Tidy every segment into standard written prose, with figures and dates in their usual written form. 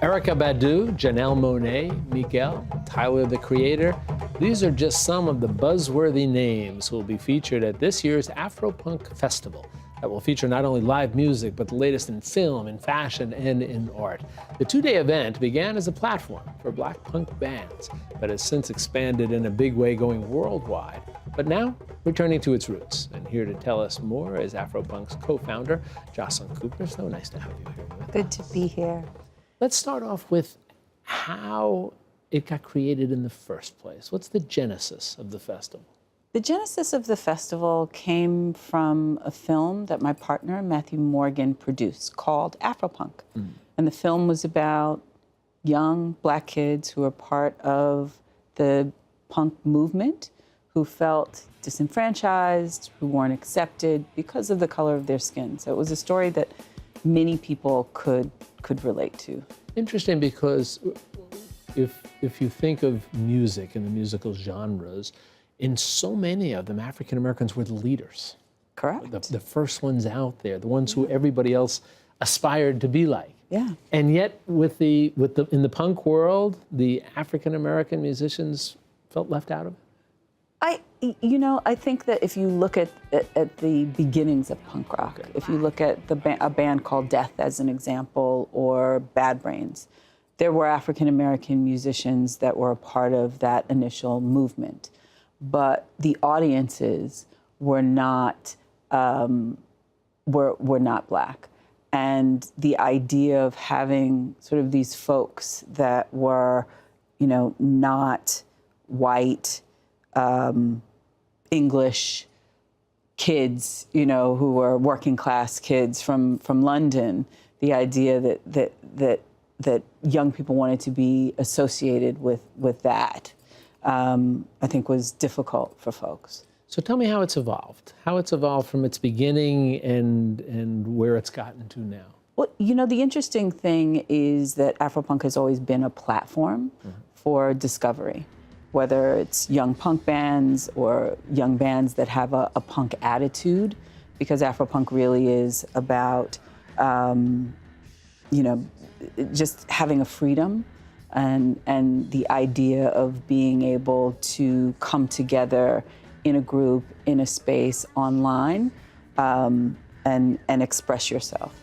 Erykah Badu, Janelle Monáe, Miguel, Tyler the Creator. These are just some of the buzzworthy names who will be featured at this year's Afropunk Festival that will feature not only live music, but the latest in film, in fashion, and in art. The two-day event began as a platform for Black punk bands, but has since expanded in a big way, going worldwide. But now, returning to its roots. And here to tell us more is Afropunk's co-founder, Jocelyn Cooper. So nice to have you here with us. Good to be here. Let's start off with how it got created in the first place. What's the genesis of the festival? The genesis of the festival came from a film that my partner, Matthew Morgan, produced called Afropunk. And the film was about young Black kids who were part of the punk movement, who felt disenfranchised, who weren't accepted because of the color of their skin. So it was a story that many people could relate to. Interesting, because if you think of music and the musical genres, in so many of them, African Americans were the leaders. Correct. The first ones out there, the ones who everybody else aspired to be like. Yeah. And yet, in the punk world, the African American musicians felt left out of it. I think that if you look at the beginnings of punk rock, if you look at a band called Death as an example, or Bad Brains, there were African American musicians that were a part of that initial movement, but the audiences were not were not Black, and the idea of having sort of these folks that were, not white. English kids, who were working class kids from London, the idea that young people wanted to be associated with that, I think was difficult for folks. So tell me how it's evolved from its beginning and where it's gotten to now. Well, the interesting thing is that Afropunk has always been a platform for discovery, whether it's young punk bands or young bands that have a punk attitude, because Afropunk really is about, just having a freedom and the idea of being able to come together in a group, in a space online, and express yourself.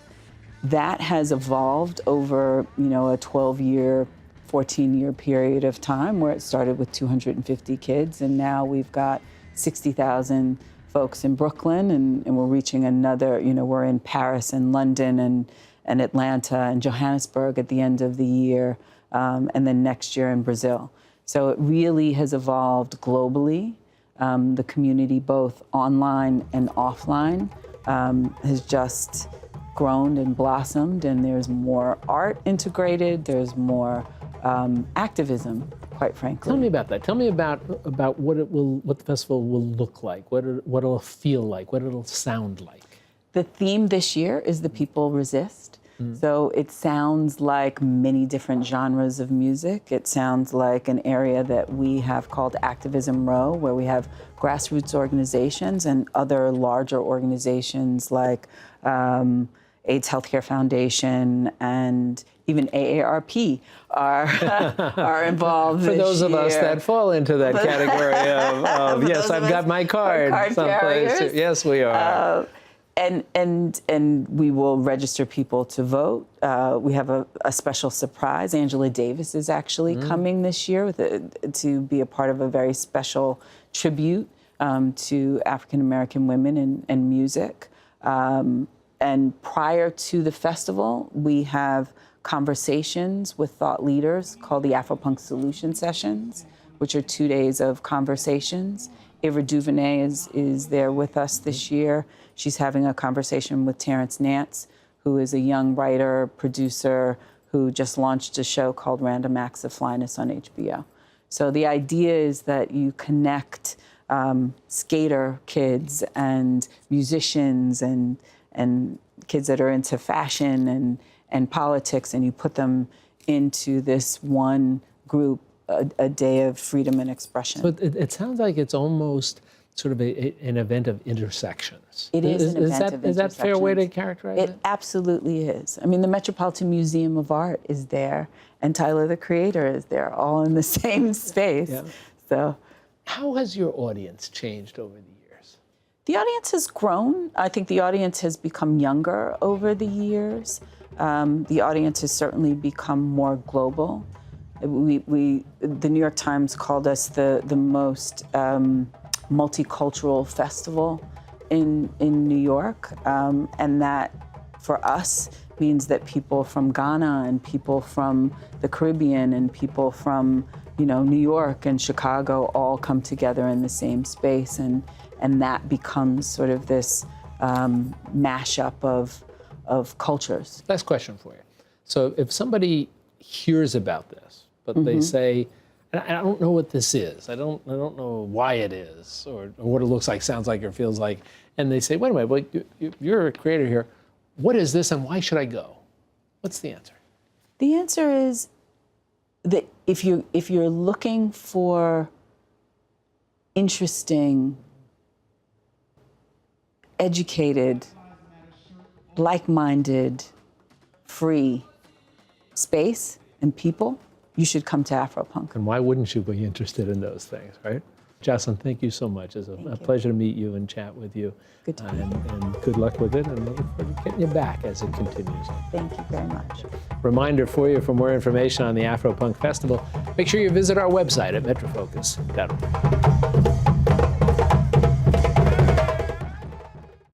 That has evolved over, a 12-year, 14-year period of time, where it started with 250 kids, and now we've got 60,000 folks in Brooklyn, and we're reaching another, we're in Paris and London and Atlanta and Johannesburg at the end of the year, and then next year in Brazil. So it really has evolved globally. The community, both online and offline, has just grown and blossomed, and there's more art integrated, there's more activism, quite frankly. Tell me about that. Tell me about what the festival will look like, what it'll feel like, what it'll sound like. The theme this year is The People Resist. So it sounds like many different genres of music. It sounds like an area that we have called Activism Row, where we have grassroots organizations and other larger organizations like AIDS Healthcare Foundation and even AARP are involved For this those of us year. that fall into that category of yes, I've got my card someplace. Carriers. Yes, we are. And we will register people to vote. We have a special surprise. Angela Davis is actually coming this year to be a part of a very special tribute to African American women in music. And prior to the festival, we have conversations with thought leaders called the Afropunk Solution Sessions, which are 2 days of conversations. Ava DuVernay is there with us this year. She's having a conversation with Terrence Nance, who is a young writer, producer, who just launched a show called Random Acts of Flyness on HBO. So the idea is that you connect skater kids and musicians and kids that are into fashion and politics, and you put them into this one group, a day of freedom and expression. So it sounds like it's almost sort of an event of intersections. It is an event of Is that a fair way to intersections. characterize It it? absolutely is. I mean, the Metropolitan Museum of Art is there, and Tyler, the Creator, is there, all in the same space. Yeah. So How has your audience changed over the years? the audience has grown. I think the audience has become younger over the years. The audience has certainly become more global. The New York Times called us the most multicultural festival in New York, and that for us means that people from Ghana and people from the Caribbean and people from New York and Chicago all come together in the same space, and that becomes sort of this mashup of cultures. Last question for you. So if somebody hears about this, but they say, I don't know what this is. I don't know why it is, or what it looks like, sounds like, or feels like. And they say, wait a minute, well, you're a creator here. What is this, and why should I go? What's the answer? The answer is that if you're looking for interesting, educated, like-minded, free space and people, you should come to Afropunk. And why wouldn't you be interested in those things, right? Jocelyn, thank you so much. It's a pleasure to meet you and chat with you. Good to meet you. And good luck with it, and looking forward to getting you back as it continues. Thank you very much. Reminder for you, for more information on the Afropunk Festival, make sure you visit our website at metrofocus.org.